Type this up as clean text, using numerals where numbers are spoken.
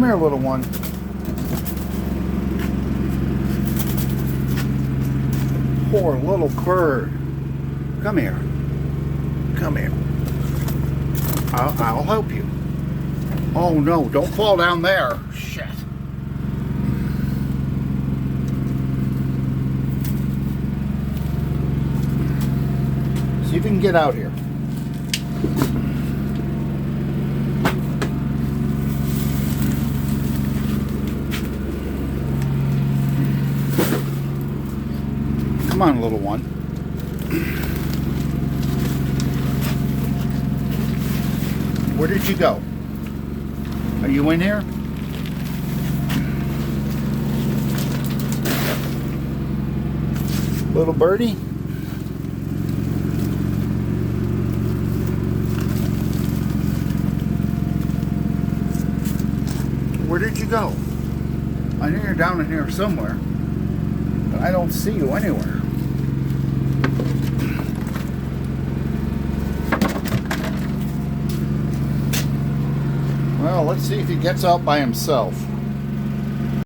here, little one. Poor little bird. Come here. Come here. I'll help you. Oh no, don't fall down there. Shit. See if you can get out here. Come on, little one. Where did you go? Are you in here? Little birdie? Where did you go? I know you're down in here somewhere, but I don't see you anywhere. Well, let's see if he gets out by himself.